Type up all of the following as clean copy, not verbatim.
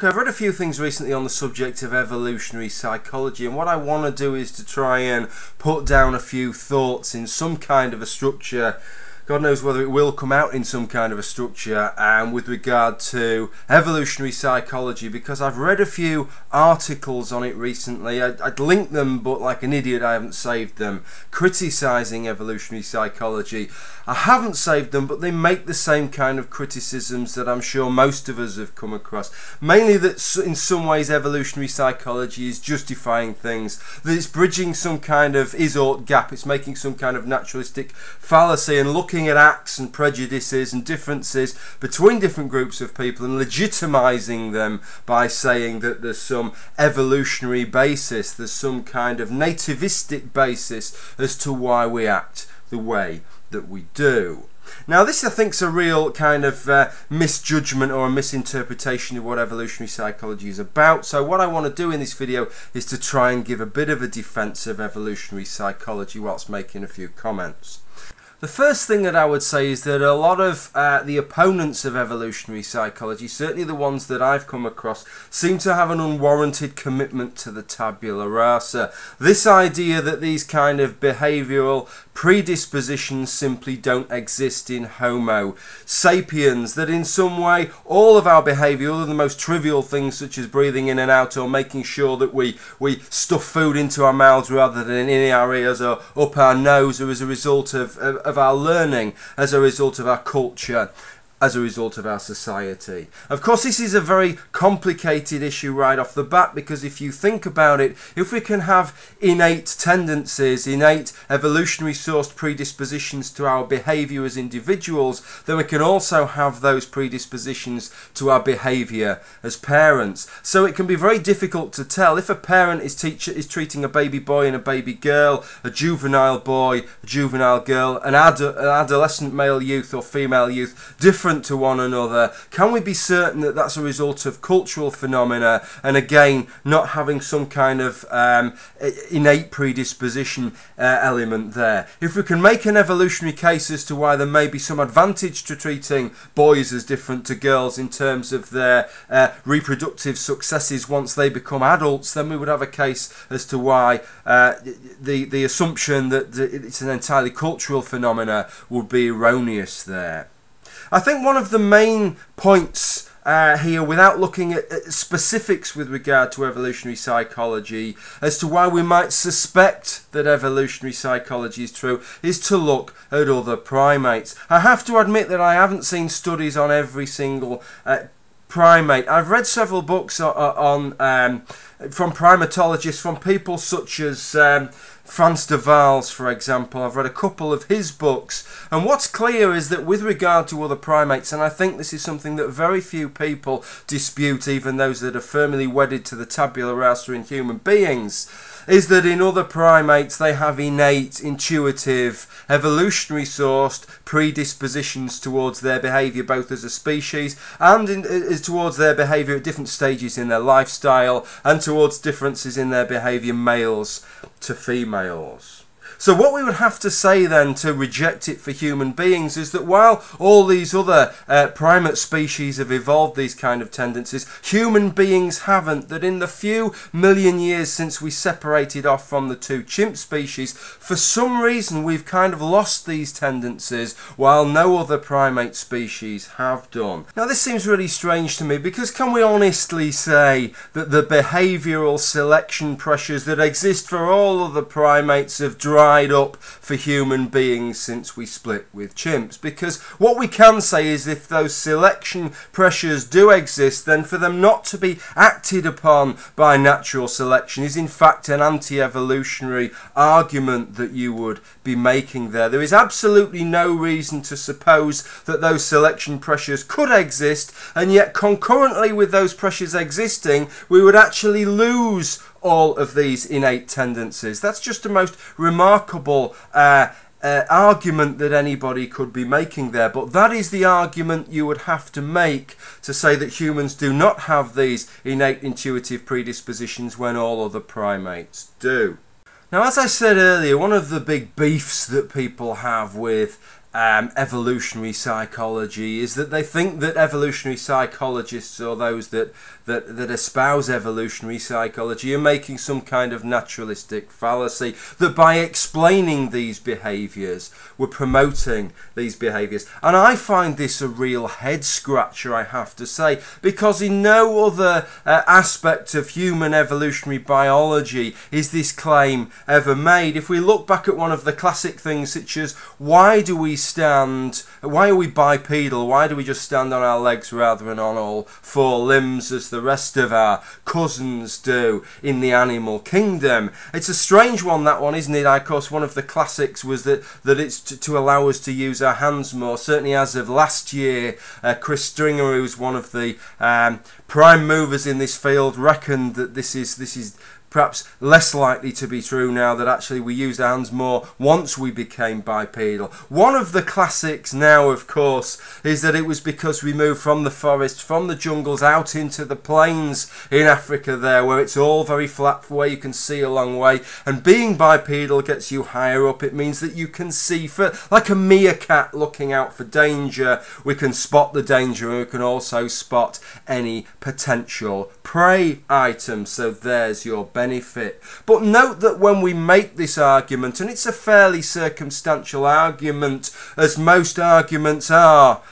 Okay, I've read a few things recently on the subject of evolutionary psychology, and what I want to do is to try and put down a few thoughts in some kind of a structure. God knows whether it will come out in some kind of a structure with regard to evolutionary psychology, because I've read a few articles on it recently. I'd linked them, but like an idiot I haven't saved them, criticising evolutionary psychology. I haven't saved them, but they make the same kind of criticisms that I'm sure most of us have come across. Mainly that in some ways evolutionary psychology is justifying things, that it's bridging some kind of is-ought gap, it's making some kind of naturalistic fallacy and looking at acts and prejudices and differences between different groups of people and legitimising them by saying that there's some evolutionary basis, there's some kind of nativistic basis as to why we act the way that we do. Now this I think is a real kind of misjudgment or a misinterpretation of what evolutionary psychology is about. So what I want to do in this video is to try and give a bit of a defence of evolutionary psychology whilst making a few comments. The first thing that I would say is that a lot of the opponents of evolutionary psychology, certainly the ones that I've come across, seem to have an unwarranted commitment to the tabula rasa. This idea that these kind of behavioural predispositions simply don't exist in Homo sapiens, that in some way all of our behaviour, other than the most trivial things such as breathing in and out or making sure that we stuff food into our mouths rather than in our ears or up our nose, or as a result of our learning, as a result of our culture, as a result of our society. Of course, this is a very complicated issue right off the bat, because if you think about it, if we can have innate tendencies, innate evolutionary sourced predispositions to our behaviour as individuals, then we can also have those predispositions to our behaviour as parents. So it can be very difficult to tell if a parent is treating a baby boy and a baby girl, a juvenile boy, a juvenile girl, an adolescent male youth or female youth, different to one another. Can we be certain that that's a result of cultural phenomena, and again not having some kind of innate predisposition element there? If we can make an evolutionary case as to why there may be some advantage to treating boys as different to girls in terms of their reproductive successes once they become adults, then we would have a case as to why the assumption that it's an entirely cultural phenomena would be erroneous there. I think one of the main points here, without looking at specifics with regard to evolutionary psychology, as to why we might suspect that evolutionary psychology is true, is to look at other primates. I have to admit that I haven't seen studies on every single primate. I've read several books from primatologists, from people such as Frans de Waals, for example. I've read a couple of his books, and what's clear is that with regard to other primates, and I think this is something that very few people dispute, even those that are firmly wedded to the tabula rasa in human beings, is that in other primates they have innate, intuitive, evolutionary sourced predispositions towards their behaviour, both as a species and towards their behaviour at different stages in their lifestyle, and towards differences in their behaviour males to females. So what we would have to say then to reject it for human beings is that while all these other primate species have evolved these kind of tendencies, human beings haven't. That in the few million years since we separated off from the two chimp species, for some reason we've kind of lost these tendencies while no other primate species have done. Now this seems really strange to me, because can we honestly say that the behavioural selection pressures that exist for all other primates have dried up for human beings since we split with chimps? Because what we can say is if those selection pressures do exist, then for them not to be acted upon by natural selection is in fact an anti-evolutionary argument that you would be making there. There is absolutely no reason to suppose that those selection pressures could exist, and yet concurrently with those pressures existing we would actually lose all of these innate tendencies. That's just the most remarkable argument that anybody could be making there, but that is the argument you would have to make to say that humans do not have these innate intuitive predispositions when all other primates do. Now, as I said earlier, one of the big beefs that people have with evolutionary psychology is that they think that evolutionary psychologists, or those that espouse evolutionary psychology, are making some kind of naturalistic fallacy, that by explaining these behaviours we're promoting these behaviours. And I find this a real head scratcher, I have to say, because in no other aspect of human evolutionary biology is this claim ever made. If we look back at one of the classic things, such as why are we bipedal, why do we just stand on our legs rather than on all four limbs as the rest of our cousins do in the animal kingdom? It's a strange one, that one, isn't it? Of course, one of the classics was that it's to allow us to use our hands more. Certainly as of last year, Chris Stringer, who's one of the prime movers in this field, reckoned that this is perhaps less likely to be true now, that actually we used our hands more once we became bipedal. One of the classics now, of course, is that it was because we moved from the forest, from the jungles, out into the plains in Africa there, where it's all very flat, where you can see a long way, and being bipedal gets you higher up. It means that you can see, for like a meerkat looking out for danger, we can spot the danger, and we can also spot any potential prey items. So there's your benefit. But note that when we make this argument, and it's a fairly circumstantial argument, as most arguments are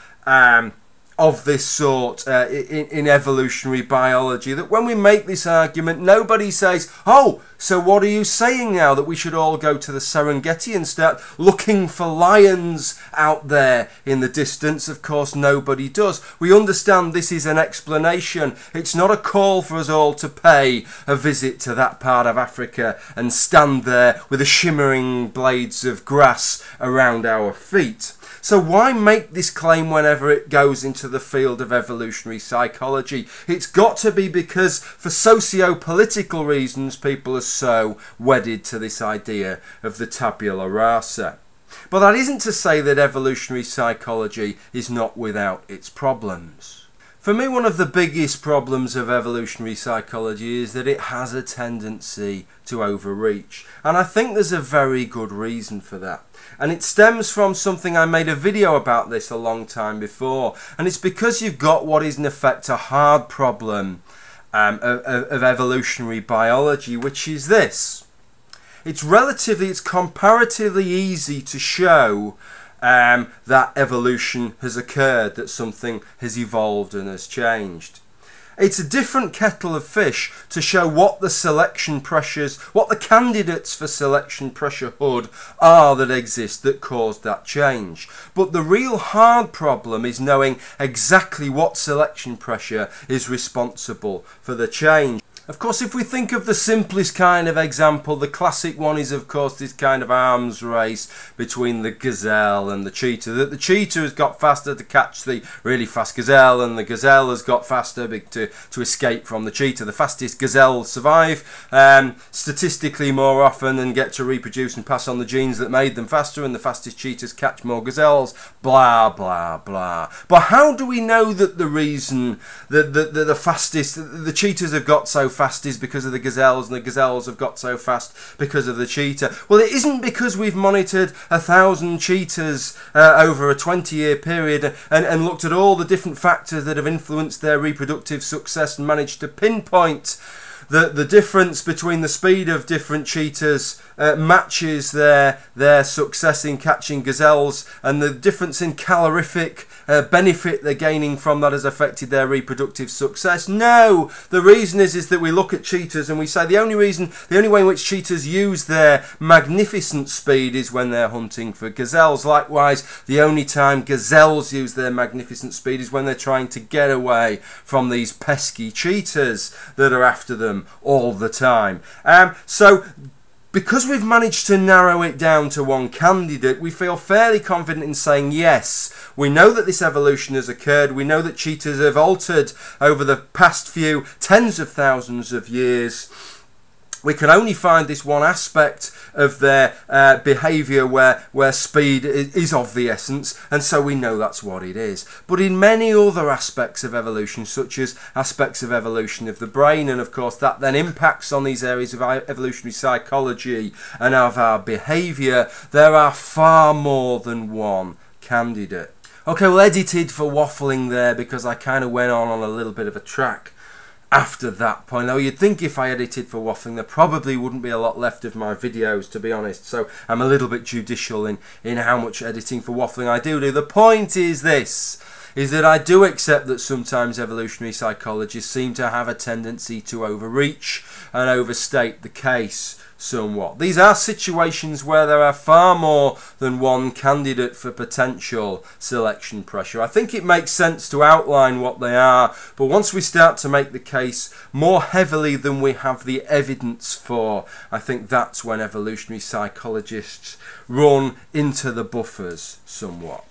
of this sort in evolutionary biology, that when we make this argument, nobody says, oh, so what are you saying now, that we should all go to the Serengeti and start looking for lions out there in the distance? Of course, nobody does. We understand this is an explanation. It's not a call for us all to pay a visit to that part of Africa and stand there with the shimmering blades of grass around our feet. So why make this claim whenever it goes into the field of evolutionary psychology? It's got to be because, for socio-political reasons, people are so wedded to this idea of the tabula rasa. But that isn't to say that evolutionary psychology is not without its problems. For me, one of the biggest problems of evolutionary psychology is that it has a tendency to overreach. And I think there's a very good reason for that. And it stems from something, I made a video about this a long time before, and it's because you've got what is in effect a hard problem of evolutionary biology, which is this. It's comparatively easy to show that evolution has occurred, that something has evolved and has changed. It's a different kettle of fish to show what the selection pressures, what the candidates for selection pressurehood are that exist that caused that change. But the real hard problem is knowing exactly what selection pressure is responsible for the change. Of course, if we think of the simplest kind of example, the classic one is, of course, this kind of arms race between the gazelle and the cheetah. That the cheetah has got faster to catch the really fast gazelle, and the gazelle has got faster to escape from the cheetah. The fastest gazelles survive statistically more often and get to reproduce and pass on the genes that made them faster, and the fastest cheetahs catch more gazelles, blah, blah, blah. But how do we know that the reason that the cheetahs have got so fast is because of the gazelles, and the gazelles have got so fast because of the cheetah? Well, it isn't because we've monitored 1,000 cheetahs over a 20-year period and looked at all the different factors that have influenced their reproductive success and managed to pinpoint the difference between the speed of different cheetahs matches their success in catching gazelles, and the difference in calorific benefit they're gaining from that has affected their reproductive success. No, the reason is that we look at cheetahs and we say the only way in which cheetahs use their magnificent speed is when they're hunting for gazelles. Likewise, the only time gazelles use their magnificent speed is when they're trying to get away from these pesky cheetahs that are after them all the time. So because we've managed to narrow it down to one candidate, we feel fairly confident in saying, yes, we know that this evolution has occurred. We know that cheetahs have altered over the past few tens of thousands of years. We can only find this one aspect of their behaviour where speed is of the essence, and so we know that's what it is. But in many other aspects of evolution, such as aspects of evolution of the brain, and of course that then impacts on these areas of evolutionary psychology and of our behaviour, there are far more than one candidate. Okay, well, edited for waffling there because I kind of went on a little bit of a track after that point. Now, you'd think if I edited for waffling, there probably wouldn't be a lot left of my videos, to be honest. So I'm a little bit judicial in how much editing for waffling I do. The point is this, is that I do accept that sometimes evolutionary psychologists seem to have a tendency to overreach and overstate the case somewhat. These are situations where there are far more than one candidate for potential selection pressure. I think it makes sense to outline what they are, but once we start to make the case more heavily than we have the evidence for, I think that's when evolutionary psychologists run into the buffers somewhat.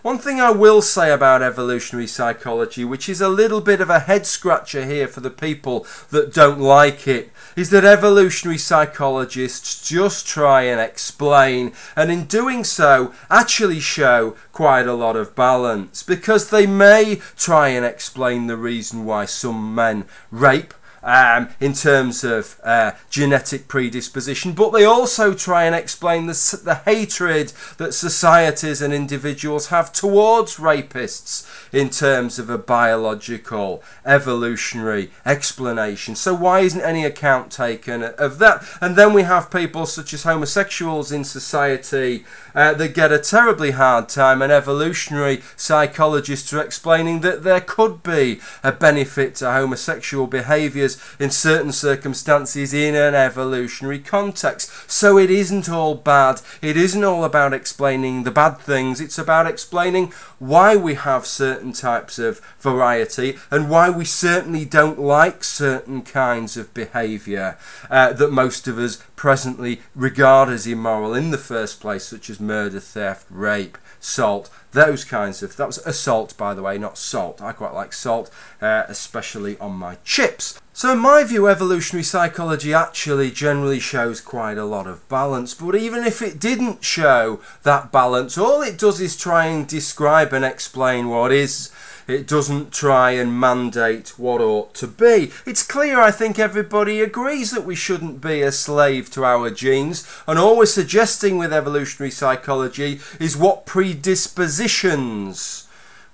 One thing I will say about evolutionary psychology, which is a little bit of a head scratcher here for the people that don't like it, is that evolutionary psychologists just try and explain, and in doing so actually show quite a lot of balance, because they may try and explain the reason why some men rape in terms of genetic predisposition, but they also try and explain the hatred that societies and individuals have towards rapists in terms of a biological, evolutionary explanation. So why isn't any account taken of that? And then we have people such as homosexuals in society that get a terribly hard time, and evolutionary psychologists are explaining that there could be a benefit to homosexual behaviours in certain circumstances in an evolutionary context. So it isn't all bad. It isn't all about explaining the bad things. It's about explaining why we have certain types of variety and why we certainly don't like certain kinds of behaviour that most of us presently regard as immoral in the first place, such as murder, theft, rape, salt, those kinds of... That was assault, by the way, not salt. I quite like salt, especially on my chips. So in my view, evolutionary psychology actually generally shows quite a lot of balance, but even if it didn't show that balance, all it does is try and describe and explain what is. It doesn't try and mandate what ought to be. It's clear, I think everybody agrees that we shouldn't be a slave to our genes, and all we're suggesting with evolutionary psychology is what predispositions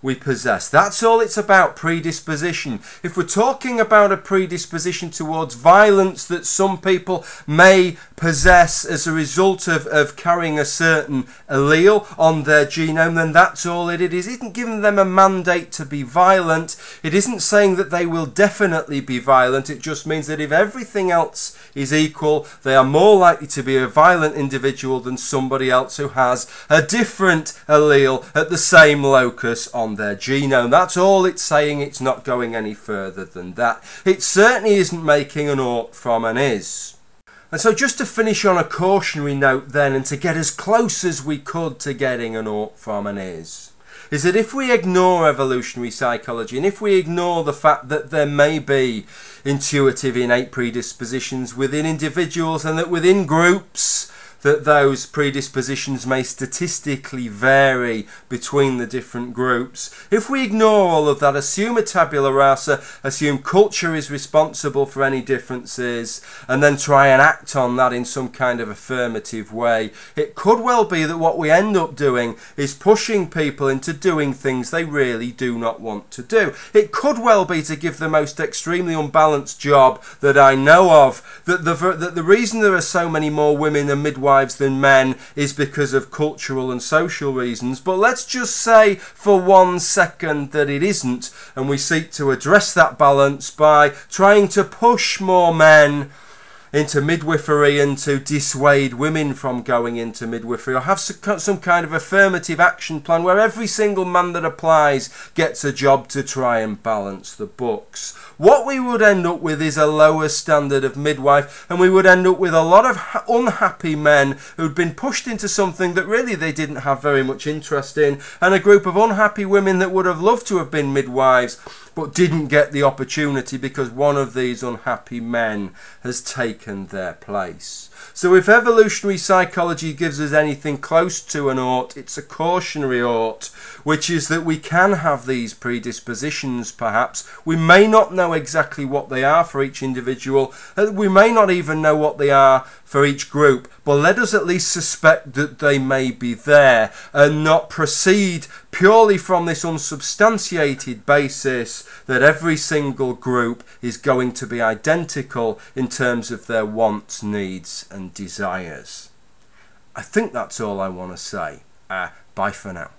we possess. That's all it's about, predisposition. If we're talking about a predisposition towards violence that some people may possess as a result of carrying a certain allele on their genome, then that's all it is. It isn't giving them a mandate to be violent. It isn't saying that they will definitely be violent. It just means that if everything else is equal, they are more likely to be a violent individual than somebody else who has a different allele at the same locus on their genome. That's all it's saying. It's not going any further than that. It certainly isn't making an ought from an is. And so just to finish on a cautionary note then, and to get as close as we could to getting an ought from an is that if we ignore evolutionary psychology, and if we ignore the fact that there may be intuitive innate predispositions within individuals, and that within groups that those predispositions may statistically vary between the different groups. If we ignore all of that, assume a tabula rasa, assume culture is responsible for any differences, and then try and act on that in some kind of affirmative way, it could well be that what we end up doing is pushing people into doing things they really do not want to do. It could well be, to give the most extremely unbalanced job that I know of, that the reason there are so many more women and midwives than men is because of cultural and social reasons. But let's just say for 1 second that it isn't, and we seek to address that balance by trying to push more men into midwifery and to dissuade women from going into midwifery, or have some kind of affirmative action plan where every single man that applies gets a job to try and balance the books. What we would end up with is a lower standard of midwife, and we would end up with a lot of unhappy men who'd been pushed into something that really they didn't have very much interest in, and a group of unhappy women that would have loved to have been midwives but didn't get the opportunity because one of these unhappy men has taken their place. So if evolutionary psychology gives us anything close to an ought, it's a cautionary ought. which is that we can have these predispositions perhaps. We may not know exactly what they are for each individual, we may not even know what they are for each group, but let us at least suspect that they may be there and not proceed purely from this unsubstantiated basis that every single group is going to be identical in terms of their wants, needs and desires. I think that's all I want to say. Bye for now.